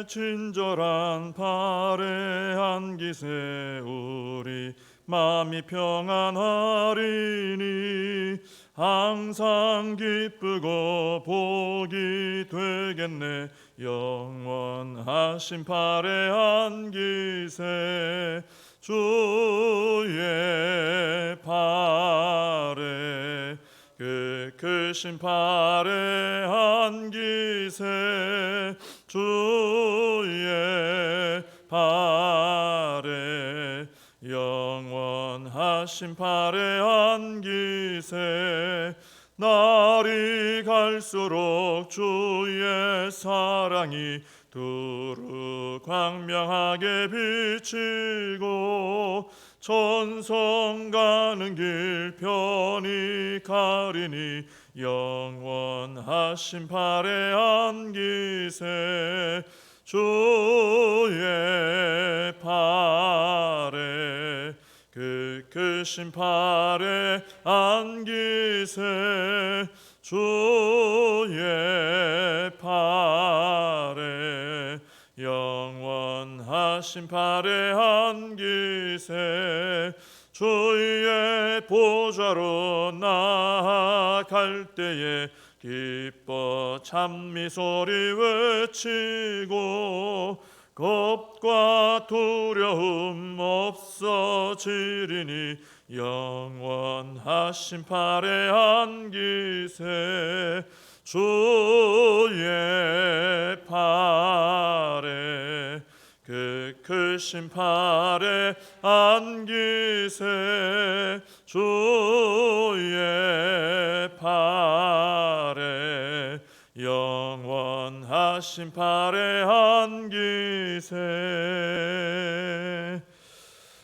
친절한 발에 안기세 우리 마음이 평안하리니 항상 기쁘고 복이 되겠네. 영원하신 발에 안기세 주의 발에 크신 발에 안기세 주의 발에 영원하신 발에 안기세 날이 갈수록 주의 사랑이 두루 광명하게 비치고 천성 가는 길 편히 가리니 영원하신 발에 안기세 주의 발에 크신 발에 안기세 주의 발에 영원하신 발에 안기세 주의 보좌로 나아갈 때에 기뻐 찬미소리 외치고 겁과 두려움 없어지리니 영원하신 발에 안기세 주의 발에 크신 발에 안기세 주의 발에 영원하신 발에 안기세.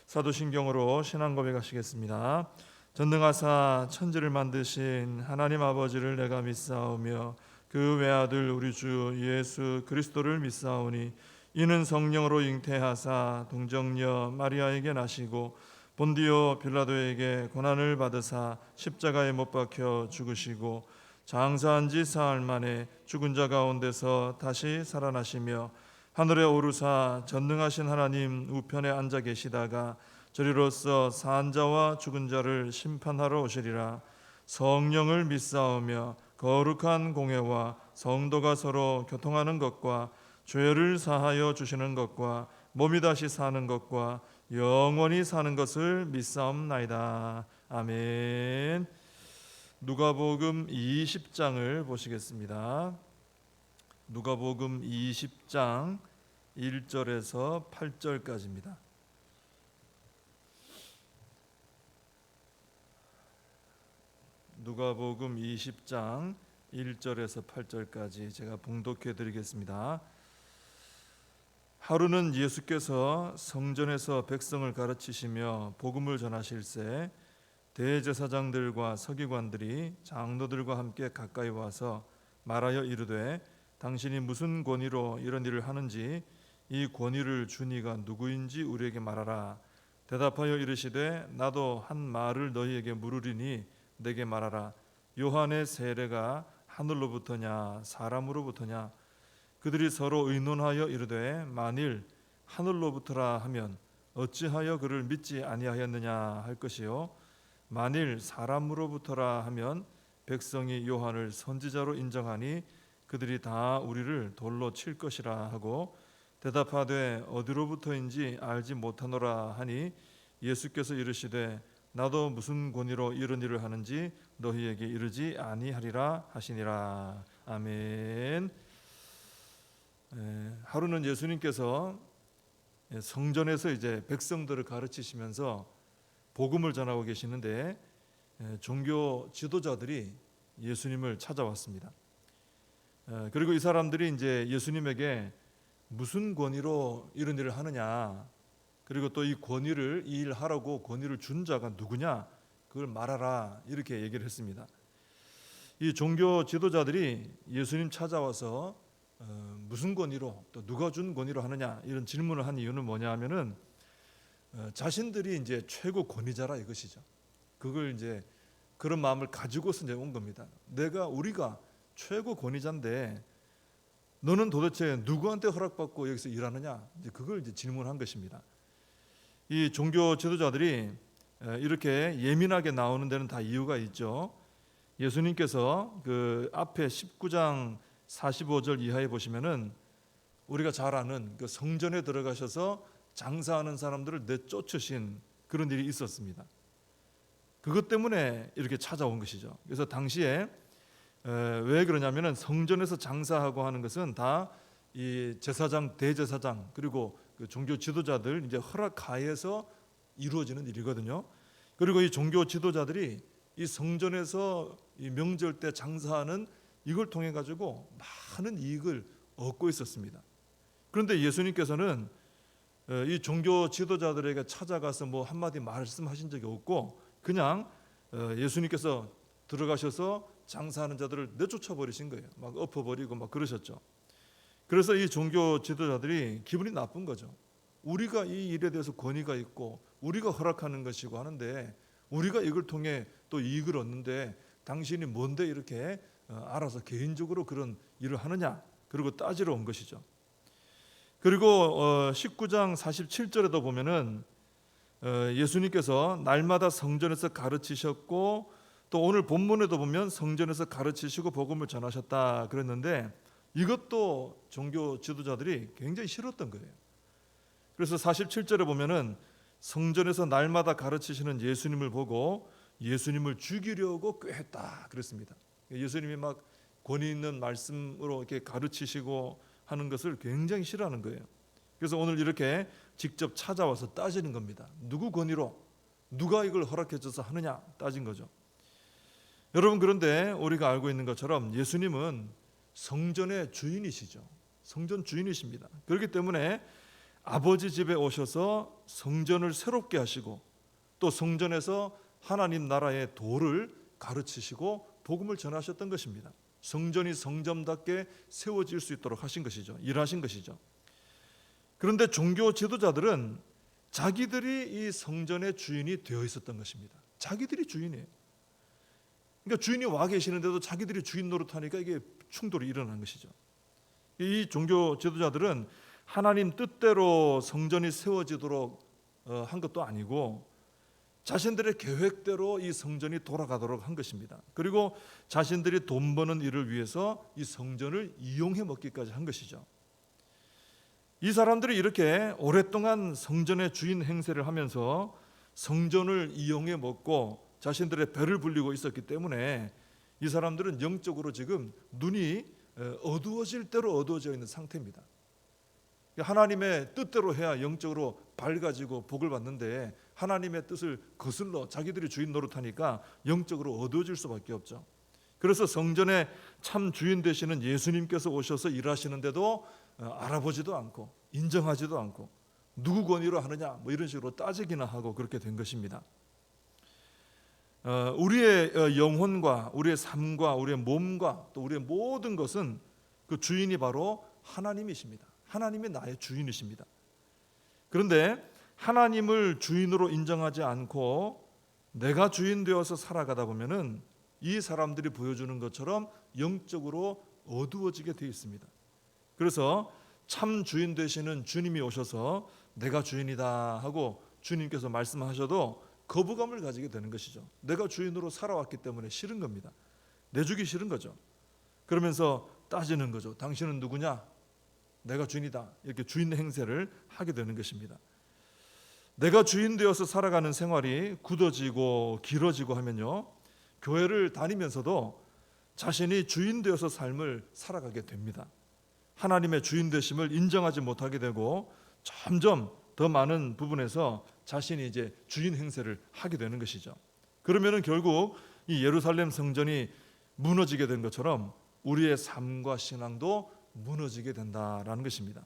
사도신경으로 신앙 고백하시겠습니다. 전능하사 천지를 만드신 하나님 아버지를 내가 믿사오며 그 외아들 우리 주 예수 그리스도를 믿사오니 이는 성령으로 잉태하사 동정녀 마리아에게 나시고 본디오 빌라도에게 고난을 받으사 십자가에 못 박혀 죽으시고 장사한 지 사흘 만에 죽은 자 가운데서 다시 살아나시며 하늘에 오르사 전능하신 하나님 우편에 앉아 계시다가 저리로서 산 자와 죽은 자를 심판하러 오시리라. 성령을 믿사오며 거룩한 공회와 성도가 서로 교통하는 것과 죄를 사하여 주시는 것과 몸이 다시 사는 것과 영원히 사는 것을 믿사옵나이다. 아멘. 누가복음 20장을 보시겠습니다. 누가복음 20장 1절에서 8절까지입니다. 누가복음 20장 1절에서 8절까지 제가 봉독해 드리겠습니다. 하루는 예수께서 성전에서 백성을 가르치시며 복음을 전하실새 대제사장들과 서기관들이 장로들과 함께 가까이 와서 말하여 이르되 당신이 무슨 권위로 이런 일을 하는지 이 권위를 준 이가 누구인지 우리에게 말하라. 대답하여 이르시되 나도 한 말을 너희에게 물으리니 내게 말하라. 요한의 세례가 하늘로부터냐 사람으로부터냐? 그들이 서로 의논하여 이르되 만일 하늘로부터라 하면 어찌하여 그를 믿지 아니하였느냐 할 것이요 만일 사람으로부터라 하면 백성이 요한을 선지자로 인정하니 그들이 다 우리를 돌로 칠 것이라 하고 대답하되 어디로부터인지 알지 못하노라 하니 예수께서 이르시되 나도 무슨 권위로 이런 일을 하는지 너희에게 이르지 아니하리라 하시니라. 아멘. 하루는 예수님께서 성전에서 이제 백성들을 가르치시면서 복음을 전하고 계시는데 종교 지도자들이 예수님을 찾아왔습니다. 그리고 이 사람들이 이제 예수님에게 무슨 권위로 이런 일을 하느냐, 그리고 또 이 권위를 이 일을 하라고 권위를 준 자가 누구냐, 그걸 말하라 이렇게 얘기를 했습니다. 이 종교 지도자들이 예수님 찾아와서 무슨 권위로 또 누가 준 권위로 하느냐 이런 질문을 한 이유는 뭐냐 하면은 자신들이 이제 최고 권위자라 이것이죠. 그걸 이제 그런 마음을 가지고서 이제 온 겁니다. 우리가 최고 권위자인데 너는 도대체 누구한테 허락받고 여기서 일하느냐? 이제 그걸 이제 질문한 것입니다. 이 종교 지도자들이 이렇게 예민하게 나오는 데는 다 이유가 있죠. 예수님께서 그 앞에 19장 45절 이하에 보시면은 우리가 잘 아는 그 성전에 들어가셔서 장사하는 사람들을 내쫓으신 그런 일이 있었습니다. 그것 때문에 이렇게 찾아온 것이죠. 그래서 당시에 왜 그러냐면은 성전에서 장사하고 하는 것은 다 이 제사장, 대제사장 그리고 그 종교 지도자들 이제 허락하에서 이루어지는 일이거든요. 그리고 이 종교 지도자들이 이 성전에서 이 명절 때 장사하는 이걸 통해 가지고 많은 이익을 얻고 있었습니다. 그런데 예수님께서는 이 종교 지도자들에게 찾아가서 뭐 한마디 말씀하신 적이 없고 그냥 예수님께서 들어가셔서 장사하는 자들을 내쫓아 버리신 거예요. 막 엎어버리고 막 그러셨죠. 그래서 이 종교 지도자들이 기분이 나쁜 거죠. 우리가 이 일에 대해서 권위가 있고 우리가 허락하는 것이고 하는데 우리가 이걸 통해 또 이익을 얻는데 당신이 뭔데 이렇게 알아서 개인적으로 그런 일을 하느냐, 그리고 따지러 온 것이죠. 그리고 19장 47절에도 보면은 예수님께서 날마다 성전에서 가르치셨고 또 오늘 본문에도 보면 성전에서 가르치시고 복음을 전하셨다 그랬는데 이것도 종교 지도자들이 굉장히 싫었던 거예요. 그래서 47절에 보면은 성전에서 날마다 가르치시는 예수님을 보고 예수님을 죽이려고 꾀했다 그랬습니다. 예수님이 막 권위 있는 말씀으로 이렇게 가르치시고 하는 것을 굉장히 싫어하는 거예요. 그래서 오늘 이렇게 직접 찾아와서 따지는 겁니다. 누구 권위로 누가 이걸 허락해 줘서 하느냐 따진 거죠. 여러분, 그런데 우리가 알고 있는 것처럼 예수님은 성전의 주인이시죠. 성전 주인이십니다. 그렇기 때문에 아버지 집에 오셔서 성전을 새롭게 하시고 또 성전에서 하나님 나라의 도를 가르치시고 복음을 전하셨던 것입니다. 성전이 성전답게 세워질 수 있도록 하신 것이죠. 일하신 것이죠. 그런데 종교 지도자들은 자기들이 이 성전의 주인이 되어 있었던 것입니다. 자기들이 주인이에요. 그러니까 주인이 와 계시는데도 자기들이 주인 노릇하니까 이게 충돌이 일어난 것이죠. 이 종교 지도자들은 하나님 뜻대로 성전이 세워지도록 한 것도 아니고 자신들의 계획대로 이 성전이 돌아가도록 한 것입니다. 그리고 자신들이 돈 버는 일을 위해서 이 성전을 이용해 먹기까지 한 것이죠. 이 사람들이 이렇게 오랫동안 성전의 주인 행세를 하면서 성전을 이용해 먹고 자신들의 배를 불리고 있었기 때문에 이 사람들은 영적으로 지금 눈이 어두워질 대로 어두워져 있는 상태입니다. 하나님의 뜻대로 해야 영적으로 밝아지고 복을 받는데 하나님의 뜻을 거슬러 자기들이 주인 노릇하니까 영적으로 어두워질 수밖에 없죠. 그래서 성전의 참 주인 되시는 예수님께서 오셔서 일하시는데도 알아보지도 않고 인정하지도 않고 누구 권위로 하느냐 뭐 이런 식으로 따지기나 하고 그렇게 된 것입니다. 우리의 영혼과 우리의 삶과 우리의 몸과 또 우리의 모든 것은 그 주인이 바로 하나님이십니다. 하나님이 나의 주인이십니다. 그런데 하나님을 주인으로 인정하지 않고 내가 주인 되어서 살아가다 보면은 이 사람들이 보여주는 것처럼 영적으로 어두워지게 되어 있습니다. 그래서 참 주인 되시는 주님이 오셔서 내가 주인이다 하고 주님께서 말씀하셔도 거부감을 가지게 되는 것이죠. 내가 주인으로 살아왔기 때문에 싫은 겁니다. 내주기 싫은 거죠. 그러면서 따지는 거죠. 당신은 누구냐? 내가 주인이다. 이렇게 주인 행세를 하게 되는 것입니다. 내가 주인 되어서 살아가는 생활이 굳어지고 길어지고 하면요, 교회를 다니면서도 자신이 주인 되어서 삶을 살아가게 됩니다. 하나님의 주인 되심을 인정하지 못하게 되고 점점 더 많은 부분에서 자신이 이제 주인 행세를 하게 되는 것이죠. 그러면은 결국 이 예루살렘 성전이 무너지게 된 것처럼 우리의 삶과 신앙도 무너지게 된다라는 것입니다.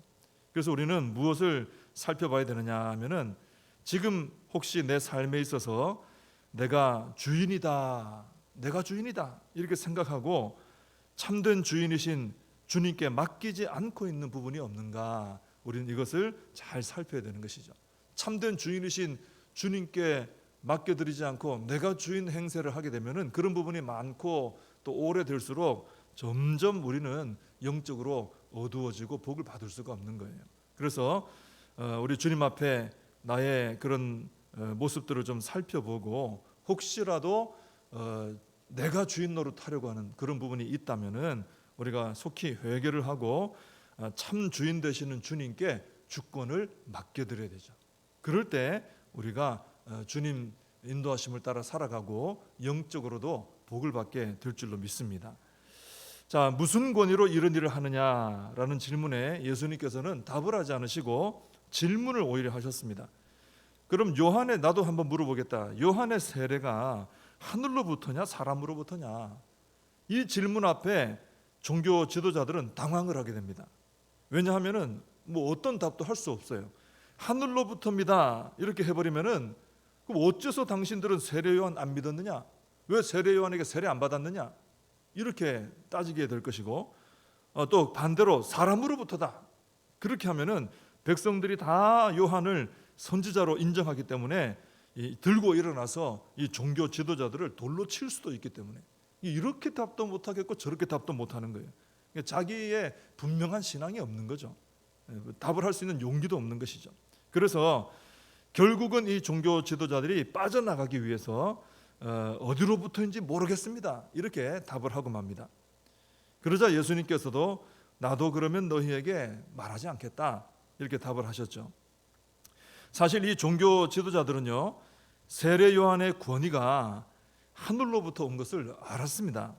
그래서 우리는 무엇을 살펴봐야 되느냐 하면은 지금 혹시 내 삶에 있어서 내가 주인이다 이렇게 생각하고 참된 주인이신 주님께 맡기지 않고 있는 부분이 없는가, 우리는 이것을 잘 살펴야 되는 것이죠. 참된 주인이신 주님께 맡겨드리지 않고 내가 주인 행세를 하게 되면은 그런 부분이 많고 또 오래될수록 점점 우리는 영적으로 어두워지고 복을 받을 수가 없는 거예요. 그래서 우리 주님 앞에 나의 그런 모습들을 좀 살펴보고 혹시라도 내가 주인 노릇하려고 하는 그런 부분이 있다면은 우리가 속히 회개를 하고 참 주인 되시는 주님께 주권을 맡겨드려야 되죠. 그럴 때 우리가 주님 인도하심을 따라 살아가고 영적으로도 복을 받게 될 줄로 믿습니다. 자, 무슨 권위로 이런 일을 하느냐라는 질문에 예수님께서는 답을 하지 않으시고 질문을 오히려 하셨습니다. 그럼 나도 한번 물어보겠다. 요한의 세례가 하늘로부터냐 사람으로부터냐? 이 질문 앞에 종교 지도자들은 당황을 하게 됩니다. 왜냐하면은 뭐 어떤 답도 할 수 없어요. 하늘로부터입니다 이렇게 해버리면은 그럼 어째서 당신들은 세례 요한 안 믿었느냐? 왜 세례 요한에게 세례 안 받았느냐? 이렇게 따지게 될 것이고, 또 반대로 사람으로부터다 그렇게 하면은 백성들이 다 요한을 선지자로 인정하기 때문에 들고 일어나서 이 종교 지도자들을 돌로 칠 수도 있기 때문에 이렇게 답도 못하겠고 저렇게 답도 못하는 거예요. 자기의 분명한 신앙이 없는 거죠. 답을 할 수 있는 용기도 없는 것이죠. 그래서 결국은 이 종교 지도자들이 빠져나가기 위해서 어디로부터인지 모르겠습니다 이렇게 답을 하고 맙니다. 그러자 예수님께서도 나도 그러면 너희에게 말하지 않겠다 이렇게 답을 하셨죠. 사실 이 종교 지도자들은요, 세례 요한의 권위가 하늘로부터 온 것을 알았습니다.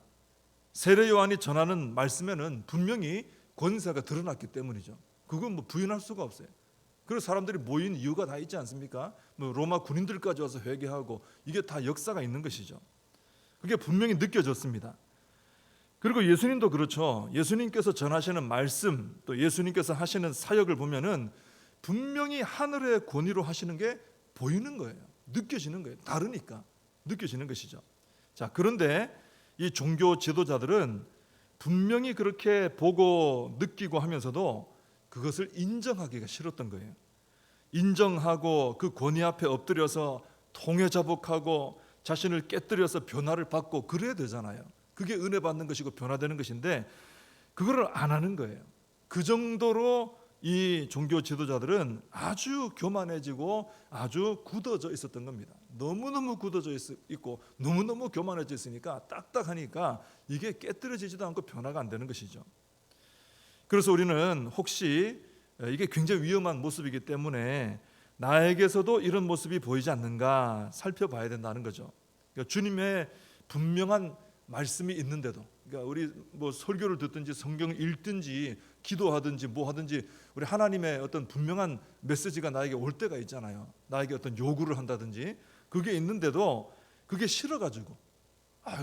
세례 요한이 전하는 말씀에는 분명히 권세가 드러났기 때문이죠. 그건 뭐 부인할 수가 없어요. 그래서 사람들이 모인 이유가 다 있지 않습니까? 뭐 로마 군인들까지 와서 회개하고 이게 다 역사가 있는 것이죠. 그게 분명히 느껴졌습니다. 그리고 예수님도 그렇죠. 예수님께서 전하시는 말씀, 또 예수님께서 하시는 사역을 보면은 분명히 하늘의 권위로 하시는 게 보이는 거예요. 느껴지는 거예요. 다르니까 느껴지는 것이죠. 자, 그런데 이 종교 지도자들은 분명히 그렇게 보고 느끼고 하면서도 그것을 인정하기가 싫었던 거예요. 인정하고 그 권위 앞에 엎드려서 통회자복하고 자신을 깨뜨려서 변화를 받고 그래야 되잖아요. 그게 은혜 받는 것이고 변화되는 것인데 그거를 안 하는 거예요. 그 정도로 이 종교 지도자들은 아주 교만해지고 아주 굳어져 있었던 겁니다. 너무너무 굳어져 있고 너무너무 교만해져 있으니까 딱딱하니까 이게 깨뜨려지지도 않고 변화가 안 되는 것이죠. 그래서 우리는 혹시 이게 굉장히 위험한 모습이기 때문에 나에게서도 이런 모습이 보이지 않는가 살펴봐야 된다는 거죠. 그러니까 주님의 분명한 말씀이 있는데도, 그러니까 우리 뭐 설교를 듣든지 성경을 읽든지 기도하든지 뭐 하든지 우리 하나님의 어떤 분명한 메시지가 나에게 올 때가 있잖아요. 나에게 어떤 요구를 한다든지 그게 있는데도 그게 싫어가지고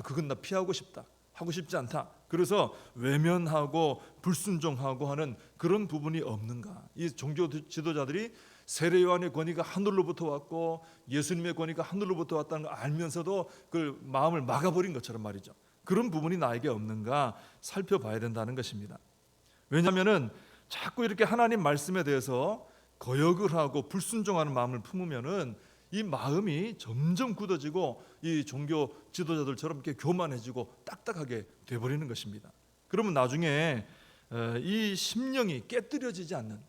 그건 나 피하고 싶다, 하고 싶지 않다, 그래서 외면하고 불순종하고 하는 그런 부분이 없는가. 이 종교 지도자들이 세례 요한의 권위가 하늘로부터 왔고 예수님의 권위가 하늘로부터 왔다는 걸 알면서도 그 마음을 막아버린 것처럼 말이죠. 그런 부분이 나에게 없는가 살펴봐야 된다는 것입니다. 왜냐하면은 자꾸 이렇게 하나님 말씀에 대해서 거역을 하고 불순종하는 마음을 품으면은 이 마음이 점점 굳어지고 이 종교 지도자들처럼 이렇게 교만해지고 딱딱하게 돼버리는 것입니다. 그러면 나중에 이 심령이 깨뜨려지지 않는,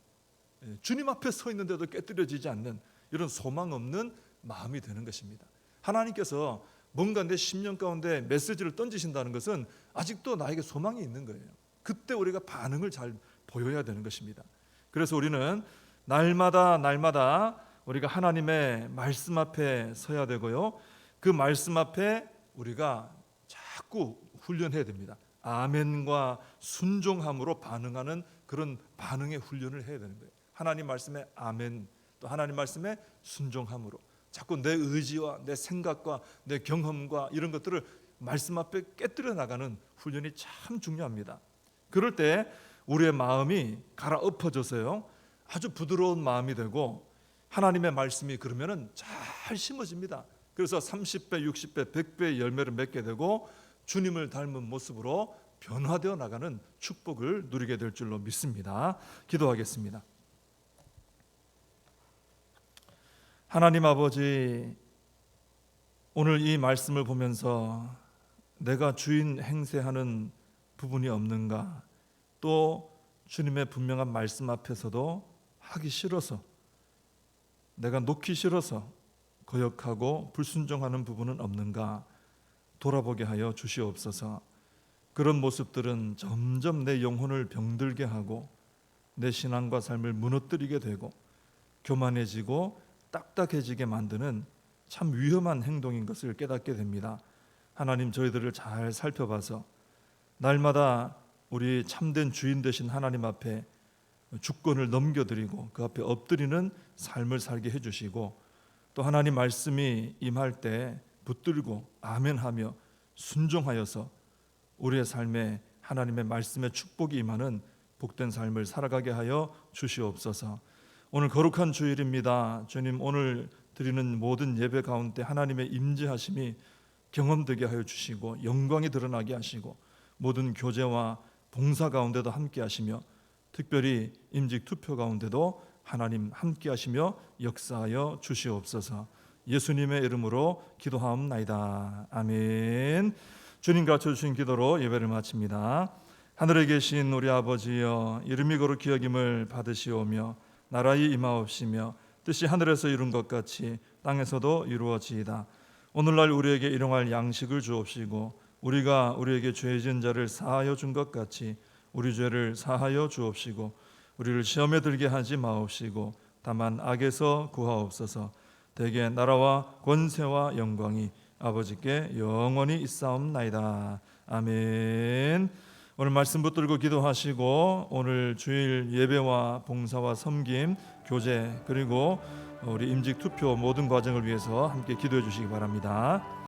주님 앞에 서 있는데도 깨뜨려지지 않는 이런 소망 없는 마음이 되는 것입니다. 하나님께서 뭔가 내 심령 가운데 메시지를 던지신다는 것은 아직도 나에게 소망이 있는 거예요. 그때 우리가 반응을 잘 보여야 되는 것입니다. 그래서 우리는 날마다 우리가 하나님의 말씀 앞에 서야 되고요, 그 말씀 앞에 우리가 자꾸 훈련해야 됩니다. 아멘과 순종함으로 반응하는 그런 반응의 훈련을 해야 되는 거예요. 하나님 말씀에 아멘, 또 하나님 말씀에 순종함으로 자꾸 내 의지와 내 생각과 내 경험과 이런 것들을 말씀 앞에 깨뜨려 나가는 훈련이 참 중요합니다. 그럴 때 우리의 마음이 갈아엎어져서요, 아주 부드러운 마음이 되고 하나님의 말씀이 그러면은 잘 심어집니다. 그래서 30배, 60배, 100배의 열매를 맺게 되고 주님을 닮은 모습으로 변화되어 나가는 축복을 누리게 될 줄로 믿습니다. 기도하겠습니다. 하나님 아버지, 오늘 이 말씀을 보면서 내가 주인 행세하는 부분이 없는가, 또 주님의 분명한 말씀 앞에서도 하기 싫어서, 내가 놓기 싫어서 거역하고 불순종하는 부분은 없는가 돌아보게 하여 주시옵소서. 그런 모습들은 점점 내 영혼을 병들게 하고 내 신앙과 삶을 무너뜨리게 되고 교만해지고 딱딱해지게 만드는 참 위험한 행동인 것을 깨닫게 됩니다. 하나님, 저희들을 잘 살펴봐서 날마다 우리 참된 주인 되신 하나님 앞에 주권을 넘겨드리고 그 앞에 엎드리는 삶을 살게 해주시고, 또 하나님 말씀이 임할 때 붙들고 아멘하며 순종하여서 우리의 삶에 하나님의 말씀의 축복이 임하는 복된 삶을 살아가게 하여 주시옵소서. 오늘 거룩한 주일입니다. 주님, 오늘 드리는 모든 예배 가운데 하나님의 임재하심이 경험되게 하여 주시고 영광이 드러나게 하시고 모든 교제와 봉사 가운데도 함께 하시며 특별히 임직 투표 가운데도 하나님 함께 하시며 역사하여 주시옵소서. 예수님의 이름으로 기도하옵나이다. 아멘. 주님 가르쳐 주신 기도로 예배를 마칩니다. 하늘에 계신 우리 아버지여, 이름이 거룩히 여김을 받으시오며 나라의 임하옵시며 뜻이 하늘에서 이룬 것 같이 땅에서도 이루어지이다. 오늘날 우리에게 일용할 양식을 주옵시고 우리가 우리에게 죄 지은 자를 사하여 준 것 같이 우리 죄를 사하여 주옵시고 우리를 시험에 들게 하지 마옵시고 다만 악에서 구하옵소서. 대개 나라와 권세와 영광이 아버지께 영원히 있사옵나이다. 아멘. 오늘 말씀 붙들고 기도하시고 오늘 주일 예배와 봉사와 섬김, 교제 그리고 우리 임직 투표 모든 과정을 위해서 함께 기도해 주시기 바랍니다.